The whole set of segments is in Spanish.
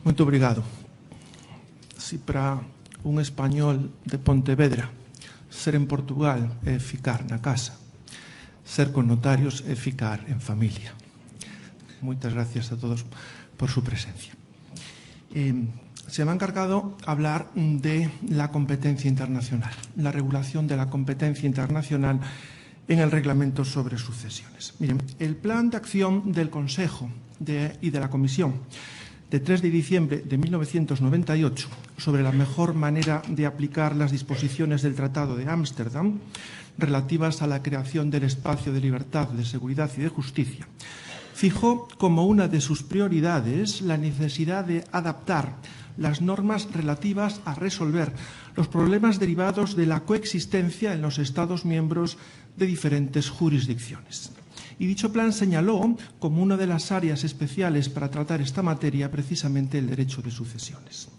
Moito obrigado. Si para un español de Pontevedra ser en Portugal é ficar na casa, ser con notarios é ficar en familia. Moitas gracias a todos por su presencia. Se me ha encargado hablar de la competencia internacional, la regulación de la competencia internacional en el reglamento sobre sucesiones. Miren, el plan de acción del Consejo y de la Comisión de 3 de diciembre de 1998 sobre la mejor manera de aplicar las disposiciones del Tratado de Ámsterdam relativas a la creación del espacio de libertad, de seguridad y de justicia, fijó como una de sus prioridades la necesidad de adaptar las normas relativas a resolver los problemas derivados de la coexistencia en los Estados miembros de diferentes jurisdicciones. Y dicho plan señaló como una de las áreas especiales para tratar esta materia precisamente el derecho de sucesiones.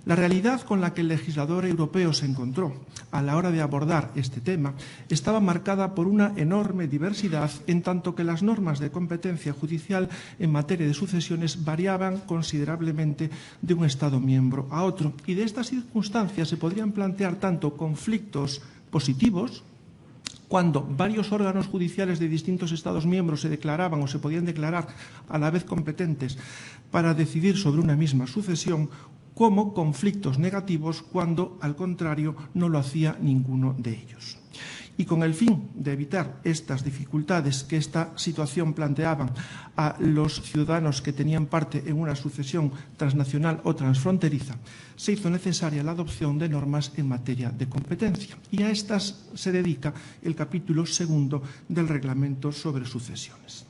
La realidad con la que el legislador europeo se encontró a la hora de abordar este tema estaba marcada por una enorme diversidad, en tanto que las normas de competencia judicial en materia de sucesiones variaban considerablemente de un Estado miembro a otro. Y de estas circunstancias se podrían plantear tanto conflictos positivos, cuando varios órganos judiciales de distintos Estados miembros se declaraban o se podían declarar a la vez competentes para decidir sobre una misma sucesión, como conflictos negativos cuando, al contrario, no lo hacía ninguno de ellos. Y con el fin de evitar estas dificultades que esta situación planteaba a los ciudadanos que tenían parte en una sucesión transnacional o transfronteriza, se hizo necesaria la adopción de normas en materia de competencia. Y a estas se dedica el capítulo 2 del Reglamento sobre sucesiones.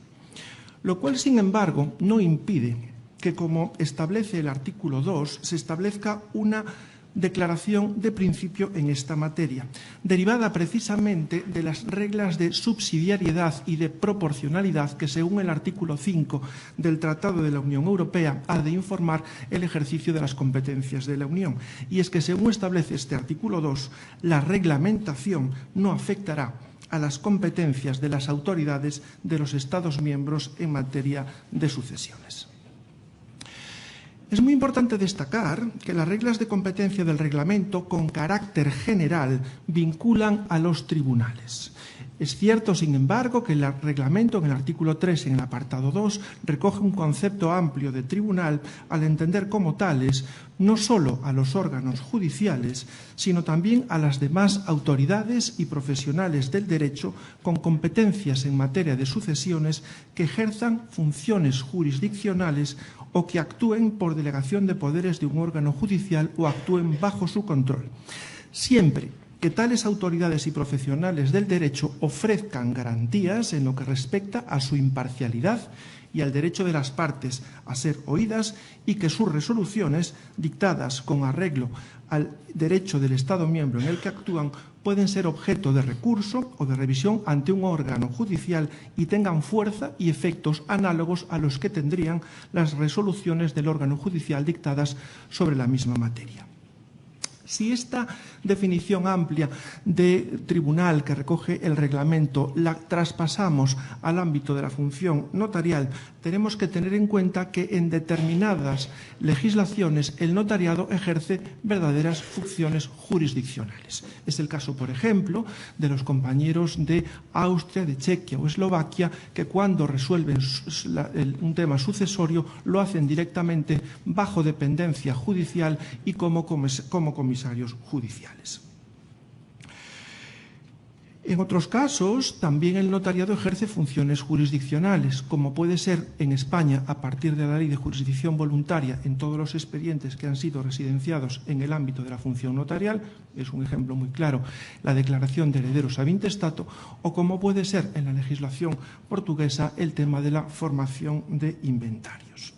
Lo cual, sin embargo, no impide que, como establece el artículo 2, se establezca una declaración de principio en esta materia, derivada precisamente de las reglas de subsidiariedad y de proporcionalidad que, según el artículo 5 del Tratado de la Unión Europea, ha de informar el ejercicio de las competencias de la Unión. Y es que, según establece este artículo 2, la reglamentación no afectará a las competencias de las autoridades de los Estados miembros en materia de sucesiones. Es muy importante destacar que las reglas de competencia del reglamento, con carácter general, vinculan a los tribunales. Es cierto, sin embargo, que el reglamento, en el artículo 3, en el apartado 2, recoge un concepto amplio de tribunal al entender como tales no solo a los órganos judiciales, sino también a las demás autoridades y profesionales del derecho con competencias en materia de sucesiones que ejerzan funciones jurisdiccionales o que actúen por delegación de poderes de un órgano judicial o actúen bajo su control, siempre que tales autoridades y profesionales del derecho ofrezcan garantías en lo que respecta a su imparcialidad y al derecho de las partes a ser oídas, y que sus resoluciones, dictadas con arreglo al derecho del Estado miembro en el que actúan, pueden ser objeto de recurso o de revisión ante un órgano judicial y tengan fuerza y efectos análogos a los que tendrían las resoluciones del órgano judicial dictadas sobre la misma materia. Si esta definición amplia de tribunal que recoge el reglamento la traspasamos al ámbito de la función notarial, tenemos que tener en cuenta que en determinadas legislaciones el notariado ejerce verdaderas funciones jurisdiccionales. Es el caso, por ejemplo, de los compañeros de Austria, de Chequia o Eslovaquia, que cuando resuelven un tema sucesorio lo hacen directamente bajo dependencia judicial y como comisarios judiciales. En otros casos, también el notariado ejerce funciones jurisdiccionales, como puede ser en España, a partir de la Ley de Jurisdicción Voluntaria, en todos los expedientes que han sido residenciados en el ámbito de la función notarial, es un ejemplo muy claro, la declaración de herederos ab intestato, o como puede ser en la legislación portuguesa el tema de la formación de inventarios.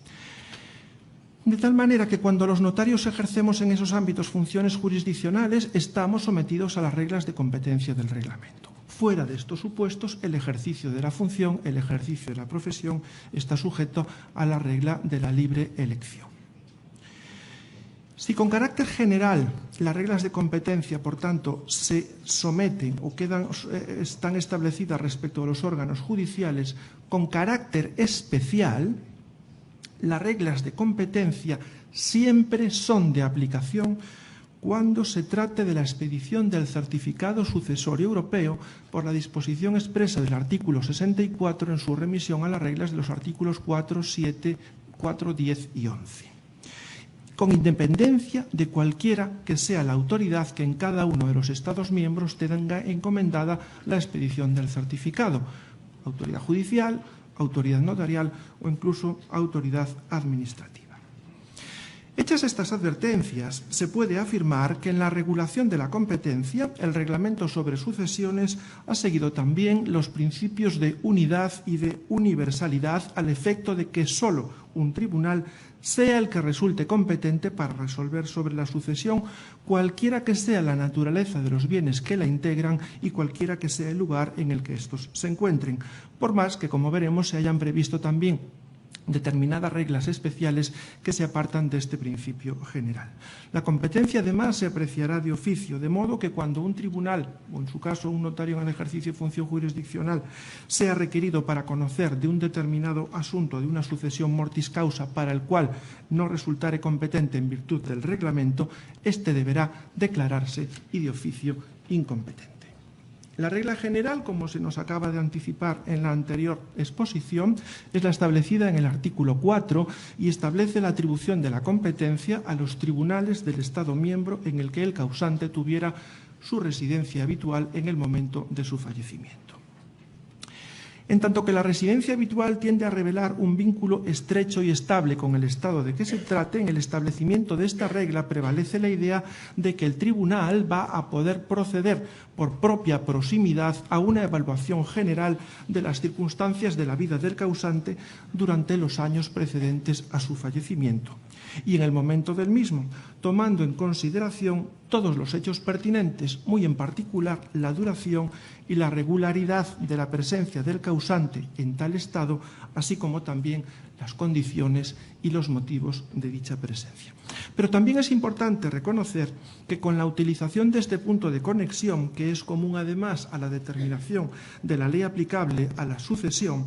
De tal manera que cuando los notarios ejercemos en esos ámbitos funciones jurisdiccionales, estamos sometidos a las reglas de competencia del reglamento. Fuera de estos supuestos, el ejercicio de la función, el ejercicio de la profesión, está sujeto a la regla de la libre elección. Si con carácter general las reglas de competencia, por tanto, se someten o están establecidas respecto a los órganos judiciales, con carácter especial, las reglas de competencia siempre son de aplicación cuando se trate de la expedición del certificado sucesorio europeo por la disposición expresa del artículo 64 en su remisión a las reglas de los artículos 4, 7, 4, 10 y 11. Con independencia de cualquiera que sea la autoridad que en cada uno de los Estados miembros tenga encomendada la expedición del certificado, autoridad judicial, autoridad notarial o incluso autoridad administrativa. Hechas estas advertencias, se puede afirmar que en la regulación de la competencia, el Reglamento sobre sucesiones ha seguido también los principios de unidad y de universalidad al efecto de que solo un tribunal sea el que resulte competente para resolver sobre la sucesión, cualquiera que sea la naturaleza de los bienes que la integran y cualquiera que sea el lugar en el que estos se encuentren, por más que, como veremos, se hayan previsto también determinadas reglas especiales que se apartan de este principio general. La competencia, además, se apreciará de oficio, de modo que cuando un tribunal, o en su caso un notario en el ejercicio de función jurisdiccional, sea requerido para conocer de un determinado asunto de una sucesión mortis causa para el cual no resultare competente en virtud del reglamento, éste deberá declararse y de oficio incompetente. La regla general, como se nos acaba de anticipar en la anterior exposición, es la establecida en el artículo 4 y establece la atribución de la competencia a los tribunales del Estado miembro en el que el causante tuviera su residencia habitual en el momento de su fallecimiento. En tanto que la residencia habitual tiende a revelar un vínculo estrecho y estable con el Estado de que se trate, en el establecimiento de esta regla prevalece la idea de que el tribunal va a poder proceder por propia proximidad a una evaluación general de las circunstancias de la vida del causante durante los años precedentes a su fallecimiento y en el momento del mismo, tomando en consideración todos los hechos pertinentes, muy en particular la duración y la regularidad de la presencia del causante en tal estado, así como también las condiciones y los motivos de dicha presencia. Pero también es importante reconocer que con la utilización de este punto de conexión, que es común además a la determinación de la ley aplicable a la sucesión,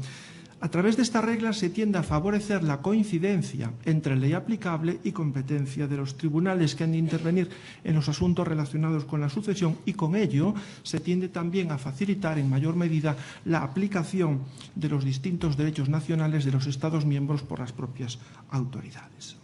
a través de esta regla se tiende a favorecer la coincidencia entre ley aplicable y competencia de los tribunales que han de intervenir en los asuntos relacionados con la sucesión y con ello se tiende también a facilitar en mayor medida la aplicación de los distintos derechos nacionales de los Estados miembros por las propias autoridades.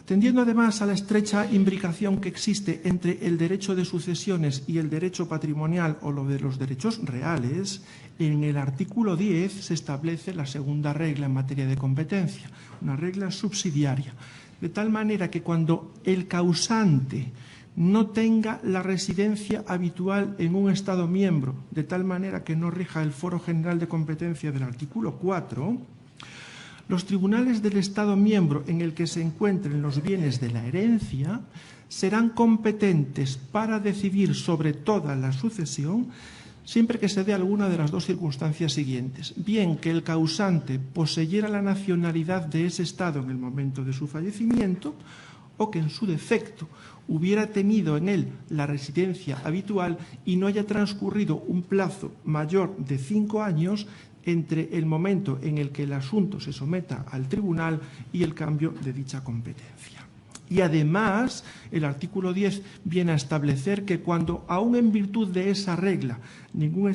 Atendiendo además a la estrecha imbricación que existe entre el derecho de sucesiones y el derecho patrimonial o lo de los derechos reales, en el artículo 10 se establece la segunda regla en materia de competencia, una regla subsidiaria, de tal manera que cuando el causante no tenga la residencia habitual en un Estado miembro, de tal manera que no rija el foro general de competencia del artículo 4, los tribunales del Estado miembro en el que se encuentren los bienes de la herencia serán competentes para decidir sobre toda la sucesión siempre que se dé alguna de las dos circunstancias siguientes. Bien que el causante poseyera la nacionalidad de ese Estado en el momento de su fallecimiento o que en su defecto hubiera tenido en él la residencia habitual y no haya transcurrido un plazo mayor de 5 años entre el momento en el que el asunto se someta al tribunal y el cambio de dicha competencia. Y además, el artículo 10 viene a establecer que cuando, aún en virtud de esa regla, ningún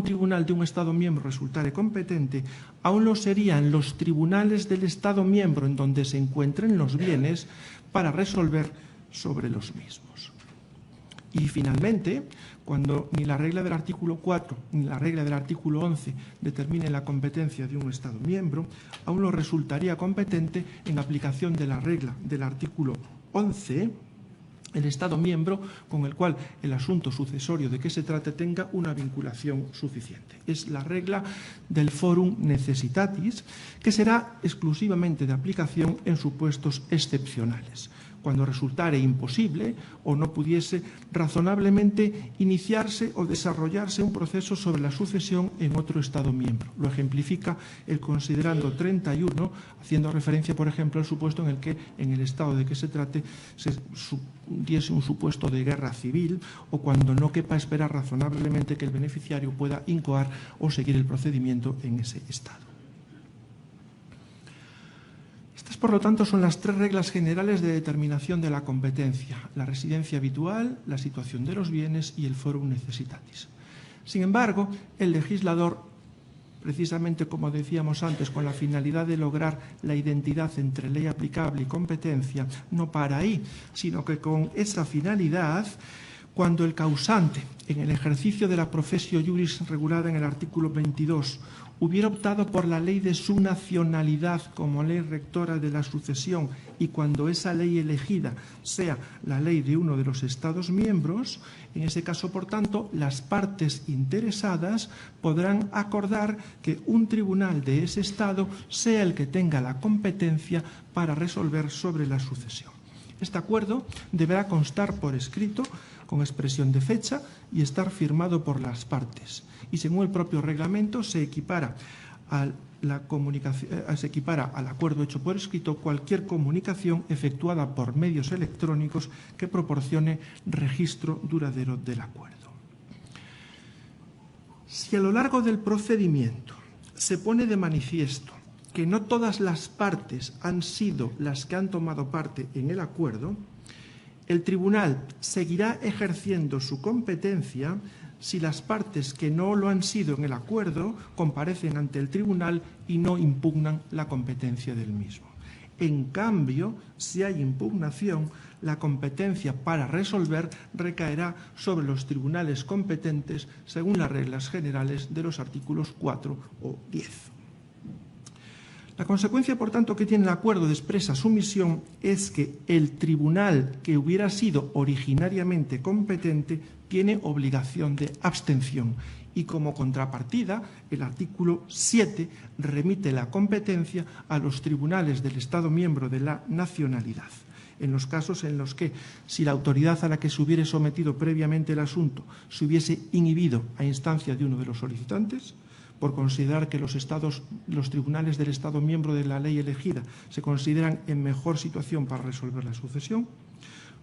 tribunal de un Estado miembro resultare competente, aún lo serían los tribunales del Estado miembro en donde se encuentren los bienes para resolver sobre los mismos. Y finalmente, cuando ni la regla del artículo 4 ni la regla del artículo 11 determinen la competencia de un Estado miembro, aún lo resultaría competente en aplicación de la regla del artículo 11 el Estado miembro con el cual el asunto sucesorio de que se trate tenga una vinculación suficiente. Es la regla del forum necessitatis, que será exclusivamente de aplicación en supuestos excepcionales, cuando resultare imposible o no pudiese razonablemente iniciarse o desarrollarse un proceso sobre la sucesión en otro Estado miembro. Lo ejemplifica el considerando 31, haciendo referencia, por ejemplo, al supuesto en el que en el Estado de que se trate se diese un supuesto de guerra civil o cuando no quepa esperar razonablemente que el beneficiario pueda incoar o seguir el procedimiento en ese Estado. por lo tanto, son las tres reglas generales de determinación de la competencia: la residencia habitual, la situación de los bienes y el forum necessitatis. Sin embargo, el legislador, precisamente como decíamos antes, con la finalidad de lograr la identidad entre ley aplicable y competencia, no para ahí, sino que con esa finalidad, cuando el causante, en el ejercicio de la professio juris regulada en el artículo 22, hubiera optado por la ley de su nacionalidad como ley rectora de la sucesión y cuando esa ley elegida sea la ley de uno de los Estados miembros, en ese caso, por tanto, las partes interesadas podrán acordar que un tribunal de ese Estado sea el que tenga la competencia para resolver sobre la sucesión. Este acuerdo deberá constar por escrito, con expresión de fecha, y estar firmado por las partes. Y según el propio reglamento, se equipara al acuerdo hecho por escrito cualquier comunicación efectuada por medios electrónicos que proporcione registro duradero del acuerdo. Si a lo largo del procedimiento se pone de manifiesto que no todas las partes han sido las que han tomado parte en el acuerdo, el tribunal seguirá ejerciendo su competencia si las partes que no lo han sido en el acuerdo comparecen ante el tribunal y no impugnan la competencia del mismo. En cambio, si hay impugnación, la competencia para resolver recaerá sobre los tribunales competentes según las reglas generales de los artículos 4 o 10. La consecuencia, por tanto, que tiene el acuerdo de expresa sumisión es que el tribunal que hubiera sido originariamente competente tiene obligación de abstención y, como contrapartida, el artículo 7 remite la competencia a los tribunales del Estado miembro de la nacionalidad, en los casos en los que, si la autoridad a la que se hubiere sometido previamente el asunto se hubiese inhibido a instancia de uno de los solicitantes, por considerar que los tribunales del Estado miembro de la ley elegida se consideran en mejor situación para resolver la sucesión,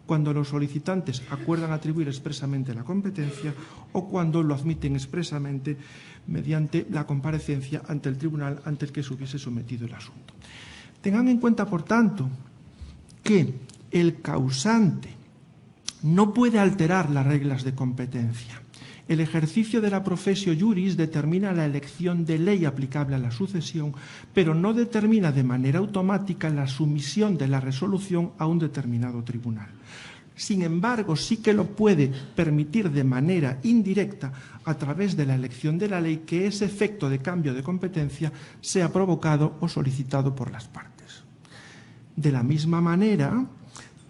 cuando los solicitantes acuerdan atribuir expresamente la competencia o cuando lo admiten expresamente mediante la comparecencia ante el tribunal ante el que se hubiese sometido el asunto. Tengan en cuenta, por tanto, que el causante no puede alterar las reglas de competencia. El ejercicio de la professio juris determina la elección de ley aplicable a la sucesión, pero no determina de manera automática la sumisión de la resolución a un determinado tribunal. Sin embargo, sí que lo puede permitir de manera indirecta a través de la elección de la ley que ese efecto de cambio de competencia sea provocado o solicitado por las partes. De la misma manera,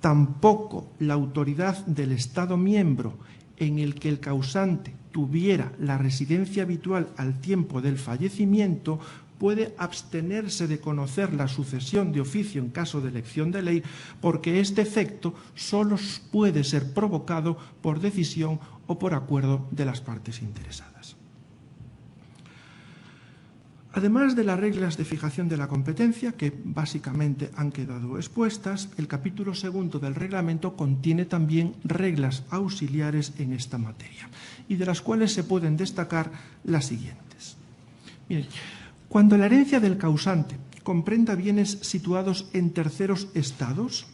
tampoco la autoridad del Estado miembro en el que el causante tuviera la residencia habitual al tiempo del fallecimiento puede abstenerse de conocer la sucesión de oficio en caso de elección de ley, porque este efecto solo puede ser provocado por decisión o por acuerdo de las partes interesadas. Además de las reglas de fijación de la competencia, que básicamente han quedado expuestas, el capítulo 2 del reglamento contiene también reglas auxiliares en esta materia, y de las cuales se pueden destacar las siguientes. Miren, cuando la herencia del causante comprenda bienes situados en terceros estados,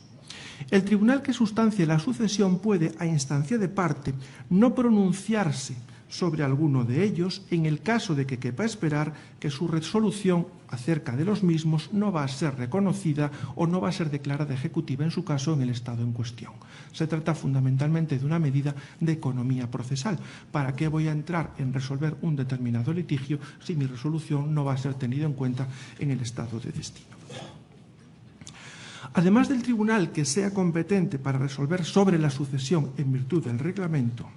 el tribunal que sustancie la sucesión puede, a instancia de parte, no pronunciarse sobre alguno de ellos en el caso de que quepa esperar que su resolución acerca de los mismos no va a ser reconocida o no va a ser declarada ejecutiva en su caso en el estado en cuestión. Se trata fundamentalmente de una medida de economía procesal. ¿Para qué voy a entrar en resolver un determinado litigio si mi resolución no va a ser tenida en cuenta en el estado de destino? Además del tribunal que sea competente para resolver sobre la sucesión en virtud del reglamento,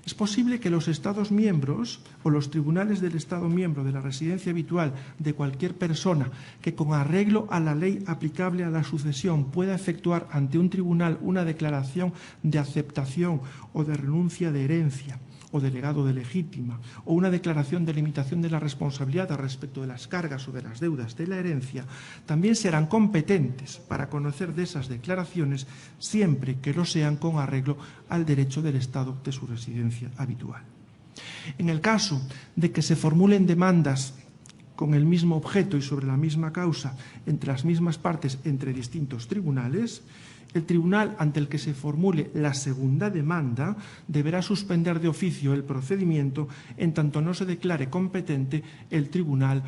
es posible que los Estados miembros o los tribunales del Estado miembro de la residencia habitual de cualquier persona que con arreglo a la ley aplicable a la sucesión pueda efectuar ante un tribunal una declaración de aceptación o de renuncia de herencia o de legado de legítima, o una declaración de limitación de la responsabilidad respecto de las cargas o de las deudas de la herencia, también serán competentes para conocer de esas declaraciones siempre que lo sean con arreglo al derecho del Estado de su residencia habitual. En el caso de que se formulen demandas con el mismo objeto y sobre la misma causa entre las mismas partes entre distintos tribunales, el tribunal ante el que se formule la segunda demanda deberá suspender de oficio el procedimiento en tanto no se declare competente el tribunal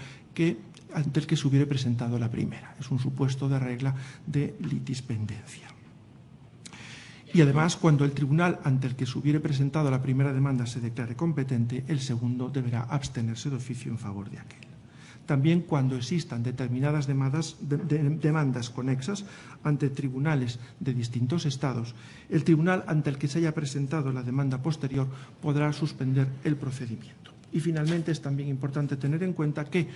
ante el que se hubiere presentado la primera. Es un supuesto de regla de litispendencia. Y además, cuando el tribunal ante el que se hubiere presentado la primera demanda se declare competente, el segundo deberá abstenerse de oficio en favor de aquel. También cuando existan determinadas demandas conexas ante tribunales de distintos estados, el tribunal ante el que se haya presentado la demanda posterior podrá suspender el procedimiento. Y finalmente es también importante tener en cuenta que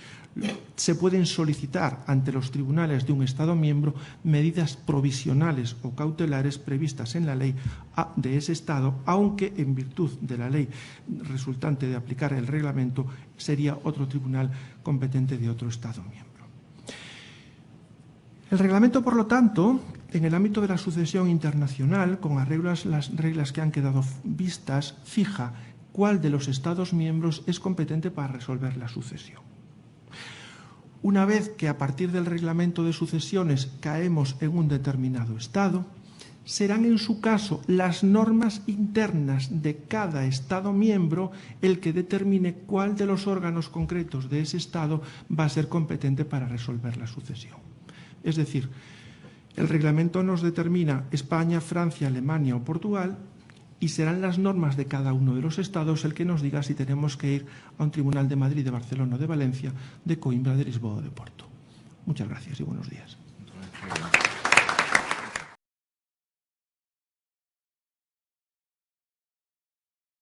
se pueden solicitar ante los tribunales de un Estado miembro medidas provisionales o cautelares previstas en la ley de ese Estado, aunque en virtud de la ley resultante de aplicar el reglamento sería otro tribunal competente de otro Estado miembro. El reglamento, por lo tanto, en el ámbito de la sucesión internacional, con las reglas que han quedado vistas, fija cuál de los Estados miembros es competente para resolver la sucesión. Una vez que a partir del reglamento de sucesiones caemos en un determinado Estado, serán en su caso las normas internas de cada Estado miembro el que determine cuál de los órganos concretos de ese Estado va a ser competente para resolver la sucesión. Es decir, el reglamento nos determina España, Francia, Alemania o Portugal, y serán las normas de cada uno de los estados el que nos diga si tenemos que ir a un tribunal de Madrid, de Barcelona o de Valencia, de Coimbra, de Lisboa o de Porto. Muchas gracias y buenos días.